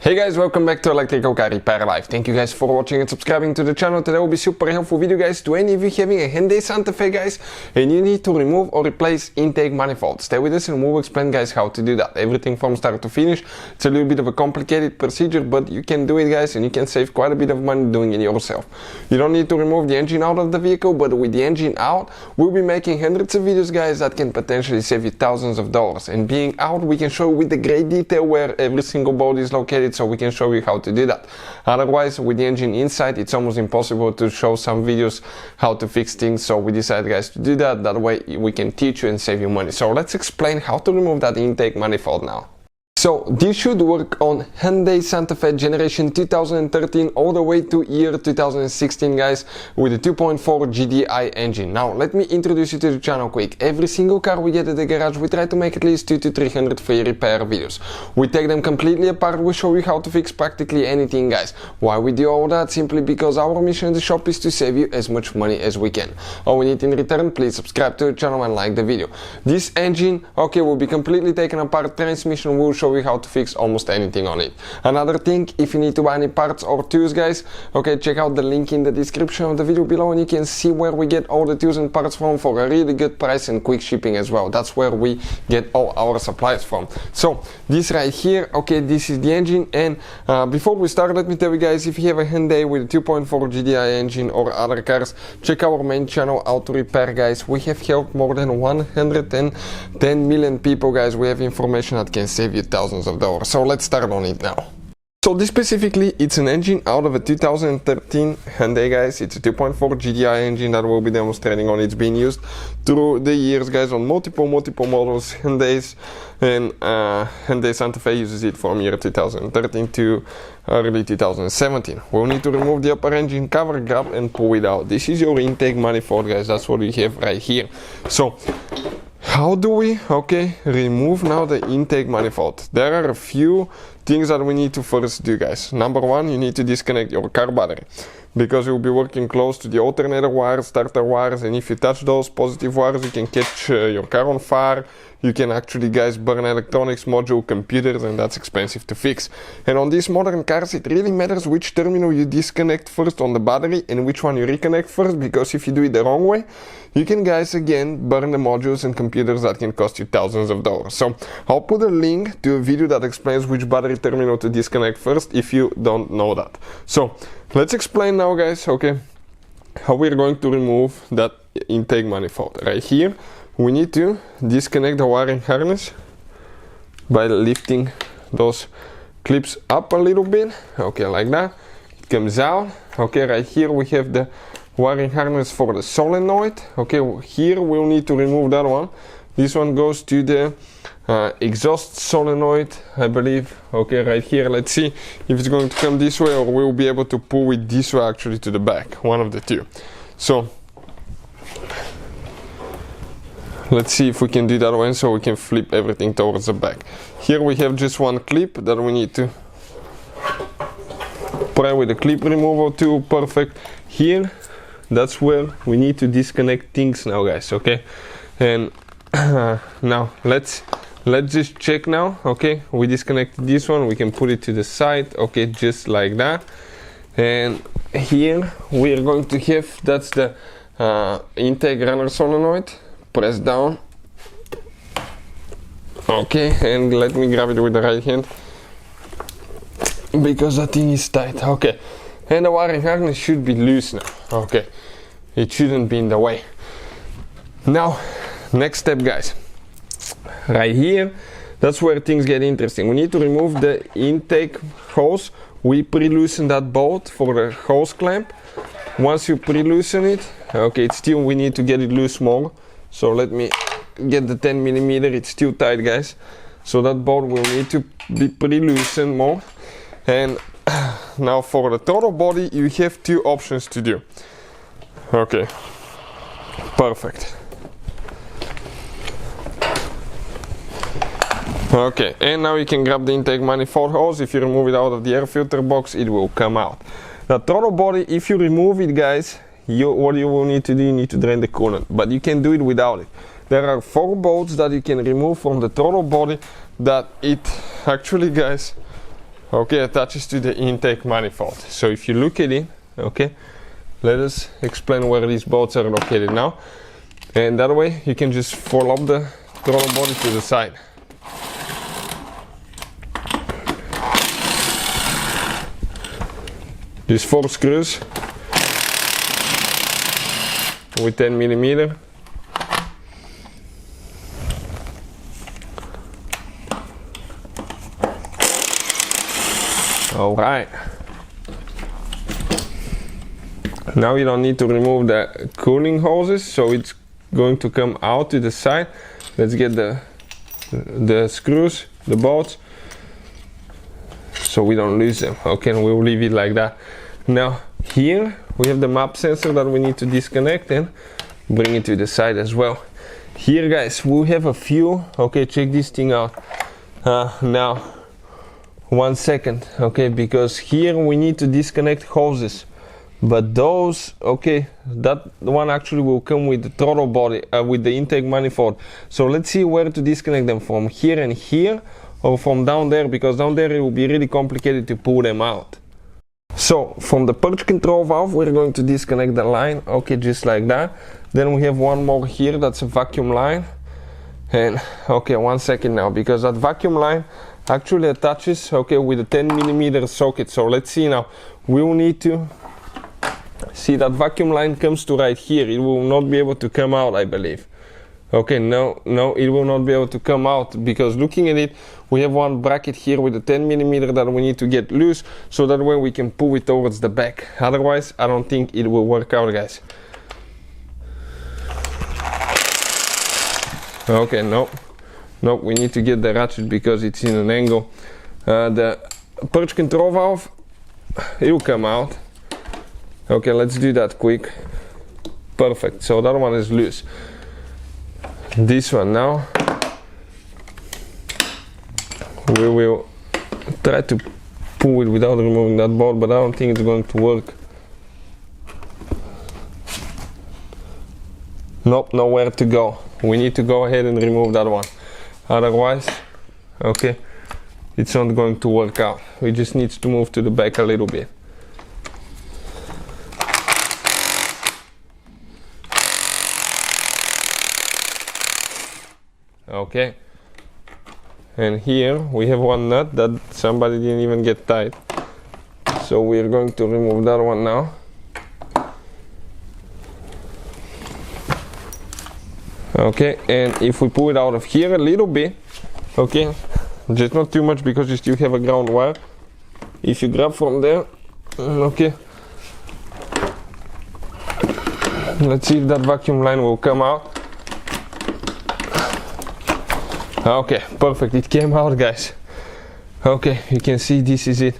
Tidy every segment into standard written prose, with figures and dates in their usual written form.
Hey guys, welcome back to Electrical Car Repair Live. Thank you guys for watching and subscribing to the channel. Today will be super helpful video guys to any of you having a Hyundai Santa Fe guys and you need to remove or replace intake manifold. Stay with us and we'll explain guys how to do that. Everything from start to finish. It's a little bit of a complicated procedure, but you can do it guys and you can save quite a bit of money doing it yourself. You don't need to remove the engine out of the vehicle, but with the engine out, we'll be making hundreds of videos guys that can potentially save you thousands of dollars. And being out, we can show with the great detail where every single bolt is located, so we can show you how to do that. Otherwise, with the engine inside, it's almost impossible to show some videos how to fix things, so we decided guys to do that. That way we can teach you and save you money. So let's explain how to remove that intake manifold now. So this should work on Hyundai Santa Fe generation 2013 all the way to year 2016 guys, with a 2.4 GDI engine. Now let me introduce you to the channel quick. Every single car we get at the garage, we try to make at least 200 to 300 free repair videos. We take them completely apart, we show you how to fix practically anything guys. Why we do all that? Simply because our mission in the shop is to save you as much money as we can. All we need in return, please subscribe to the channel and like the video. This engine, okay, will be completely taken apart. Transmission will show you how to fix almost anything on it. Another thing, if you need to buy any parts or tools guys, okay, check out the link in the description of the video below and you can see where we get all the tools and parts from for a really good price and quick shipping as well. That's where we get all our supplies from. So this right here, okay, this is the engine. And before we start, let me tell you guys, if you have a Hyundai with a 2.4 GDI engine or other cars, check our main channel, Auto Repair guys. We have helped more than 110 million people guys. We have information that can save you thousands of dollars. So let's start on it now. So this specifically, it's an engine out of a 2013 Hyundai guys. It's a 2.4 GDI engine that we'll be demonstrating on. It's been used through the years guys on multiple models, Hyundais, and Hyundai Santa Fe uses it from year 2013 to early 2017. We'll need to remove the upper engine cover, grab and pull it out. This is your intake manifold guys. That's what we have right here. So how do we, okay, remove now the intake manifold? There are a few things that we need to first do guys. Number one, you need to disconnect your car battery, because you'll be working close to the alternator wires, starter wires, and if you touch those positive wires you can catch your car on fire. You can actually guys burn electronics, module, computers, and that's expensive to fix. And on these modern cars it really matters which terminal you disconnect first on the battery and which one you reconnect first, because if you do it the wrong way you can guys again burn the modules and computers that can cost you thousands of dollars. So I'll put a link to a video that explains which battery terminal to disconnect first if you don't know that. So let's explain now guys, okay, how we're going to remove that intake manifold. Right here we need to disconnect the wiring harness by lifting those clips up a little bit, okay, like that. It comes out, okay. Right here we have the wiring harness for the solenoid, okay. Here we'll need to remove that one. This one goes to the exhaust solenoid, I believe, okay. Right here, let's see if it's going to come this way or we'll be able to pull it this way actually to the back, one of the two. So let's see if we can do that one, so we can flip everything towards the back. Here we have just one clip that we need to pry with the clip removal tool. Perfect. Here, that's where we need to disconnect things now guys, okay. And now let's just check now, okay. We disconnected this one, we can put it to the side, okay, just like that. And here we are going to have, that's the intake runner solenoid. Press down, okay, and let me grab it with the right hand because that thing is tight, okay. And the wiring harness should be loose now, okay. It shouldn't be in the way. Now next step guys, right here, that's where things get interesting. We need to remove the intake hose. We pre-loosen that bolt for the hose clamp. Once you pre-loosen it, okay, it's still, we need to get it loose more. So let me get the 10 millimeter, it's still tight guys. So that bolt will need to be pre-loosened more. And now for the throttle body you have two options to do. Okay, perfect. Okay, and now you can grab the intake manifold hose. If you remove it out of the air filter box it will come out. The throttle body, if you remove it guys, what you will need to do, you need to drain the coolant, but you can do it without it. There are 4 bolts that you can remove from the throttle body that it actually guys okay, attaches to the intake manifold. So if you look at it, okay, let us explain where these bolts are located now, and that way you can just fold up the throttle body to the side. These 4 screws with 10 millimeter. All right. Now you don't need to remove the cooling hoses, so it's going to come out to the side. Let's get the screws, the bolts, so we don't lose them. Okay, we'll leave it like that. Now here we have the map sensor that we need to disconnect and bring it to the side as well. Here guys, we have a few, okay, check this thing out. Now 1 second, okay, because here we need to disconnect hoses, but those, okay, that one actually will come with the throttle body, with the intake manifold. So let's see where to disconnect them, from here and here or from down there, because down there it will be really complicated to pull them out. So from the purge control valve we're going to disconnect the line, okay, just like that. Then we have one more here, that's a vacuum line. And okay, 1 second now, because that vacuum line actually attaches, okay, with a 10 millimeter socket. So let's see now, we will need to see that vacuum line comes to right here. It will not be able to come out, I believe. Okay, no, it will not be able to come out, because looking at it, we have one bracket here with a 10 millimeter that we need to get loose, so that way we can pull it towards the back. Otherwise, I don't think it will work out, guys. Okay, no, we need to get the ratchet because it's in an angle. The purge control valve, it will come out. Okay, let's do that quick. Perfect, so that one is loose. This one now, we will try to pull it without removing that bolt, but I don't think it's going to work. Nope, nowhere to go. We need to go ahead and remove that one. Otherwise, okay, it's not going to work out. We just need to move to the back a little bit. Okay, and here we have one nut that somebody didn't even get tight, so we're going to remove that one now. Okay, and if we pull it out of here a little bit, okay, just not too much because you still have a ground wire. If you grab from there, okay, let's see if that vacuum line will come out. Okay, perfect, it came out, guys. Okay, you can see this is it.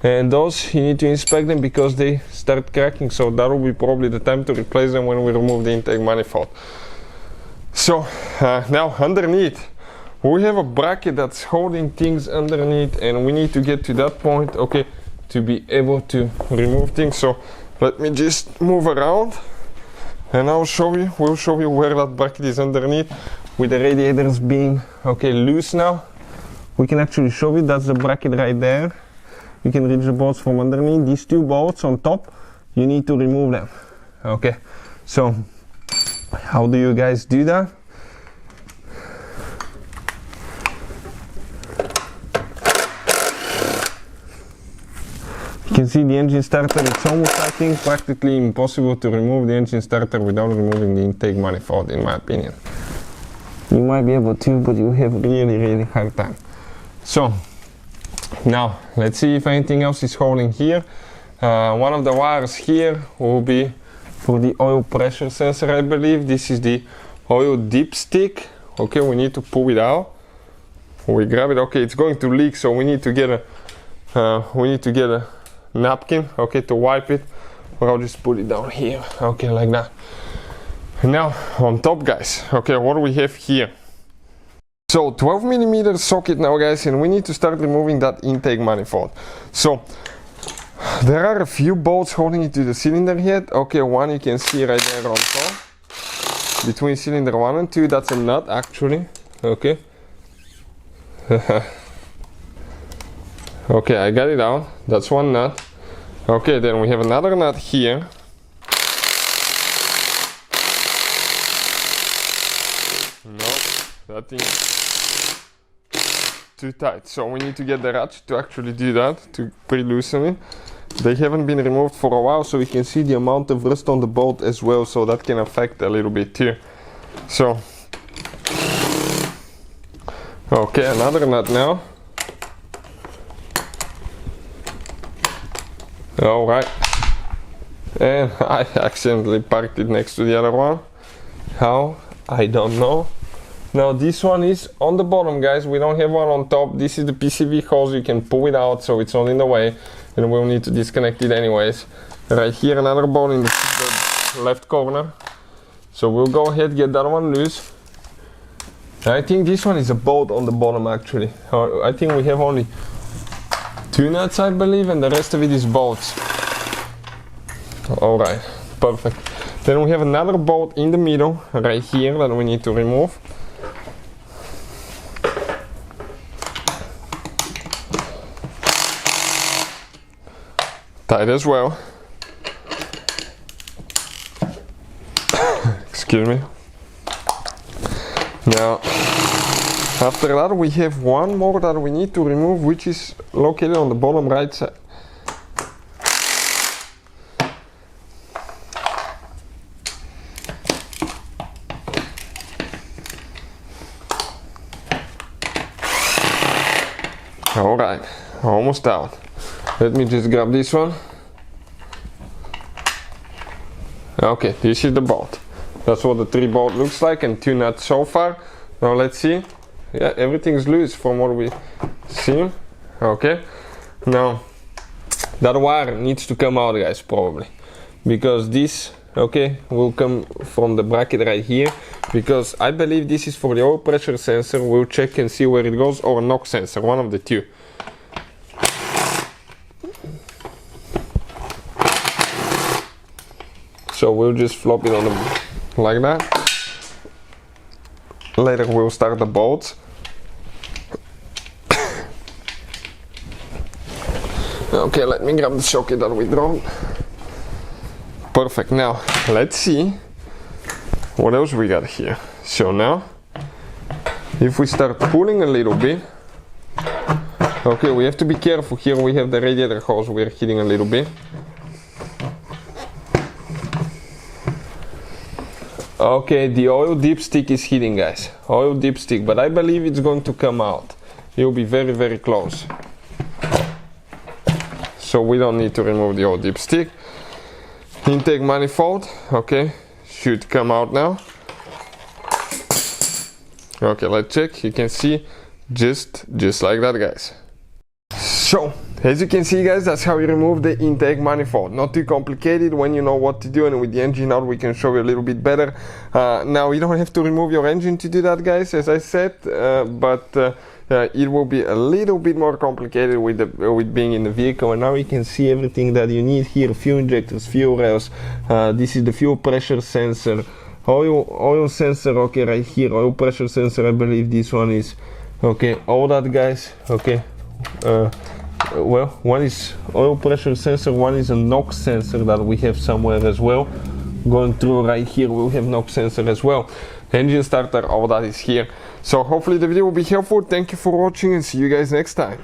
And those, you need to inspect them because they start cracking, so that will be probably the time to replace them when we remove the intake manifold. So now underneath we have a bracket that's holding things underneath, and we need to get to that point, okay, to be able to remove things. So let me just move around and we'll show you where that bracket is underneath. With the radiators being, okay, loose now, we can actually show you that's the bracket right there. You can reach the bolts from underneath. These 2 bolts on top, you need to remove them. Okay, so how do you guys do that? You can see the engine starter. It's almost, I think, practically impossible to remove the engine starter without removing the intake manifold, in my opinion. You might be able to, but you have really hard time. So now let's see if anything else is holding here. One of the wires here will be for the oil pressure sensor, I believe. This is the oil dipstick. Okay, we need to pull it out. We grab it. Okay, it's going to leak, so we need to get a napkin, okay, to wipe it, or I'll just put it down here, okay, like that. Now on top, guys, okay, what do we have here? So 12 millimeter socket now, guys, and we need to start removing that intake manifold. So there are a few bolts holding it to the cylinder head. Okay, one you can see right there on top, between cylinder 1 and 2, that's a nut actually, okay. Okay, I got it out. That's one nut. Okay, then we have another nut here. No, that thing is too tight. So we need to get the ratchet to actually do that, to pre-loosen it. They haven't been removed for a while, so we can see the amount of rust on the bolt as well, so that can affect a little bit too. So, okay, another nut now. Alright, and I accidentally parked it next to the other one. How? I don't know. Now this one is on the bottom, guys. We don't have one on top. This is the PCV hose. You can pull it out so it's not in the way, and we'll need to disconnect it anyways. Right here, another bolt in the left corner. So we'll go ahead, get that one loose. I think this one is a bolt on the bottom actually. I think we have only 2 nuts, I believe, and the rest of it is bolts. Alright, perfect. Then we have another bolt in the middle, right here, that we need to remove. Tight as well. Excuse me. Now, after that we have one more that we need to remove, which is located on the bottom right side. Alright, almost out. Let me just grab this one. Okay, this is the bolt. That's what the 3 bolt looks like, and 2 nuts so far. Now let's see. Yeah, everything's loose from what we see. Okay, now that wire needs to come out, guys, probably, because this, okay, will come from the bracket right here, because I believe this is for the oil pressure sensor. We'll check and see where it goes, or a knock sensor, one of the two. So we'll just flop it on the, like that. Later we'll start the bolts. Okay, let me grab the socket that we dropped. Perfect. Now let's see what else we got here. So now, if we start pulling a little bit, okay, we have to be careful here. We have the radiator hose we're hitting a little bit. Okay, the oil dipstick is hitting, guys. Oil dipstick, but I believe it's going to come out. It will be very, very close. So we don't need to remove the oil dipstick. Intake manifold, okay, should come out now. Okay, let's check. You can see just like that, guys. So, as you can see, guys, that's how you remove the intake manifold. Not too complicated when you know what to do, and with the engine out we can show you a little bit better. Now you don't have to remove your engine to do that, guys, as I said, but it will be a little bit more complicated with being in the vehicle. And now you can see everything that you need here: fuel injectors, fuel rails, this is the fuel pressure sensor, oil sensor, okay, right here, oil pressure sensor, I believe this one is, okay, all that, guys, okay. Well, one is oil pressure sensor, one is a NOx sensor that we have somewhere as well. Going through right here, we'll have NOx sensor as well. Engine starter, all that is here. So hopefully the video will be helpful. Thank you for watching, and see you guys next time.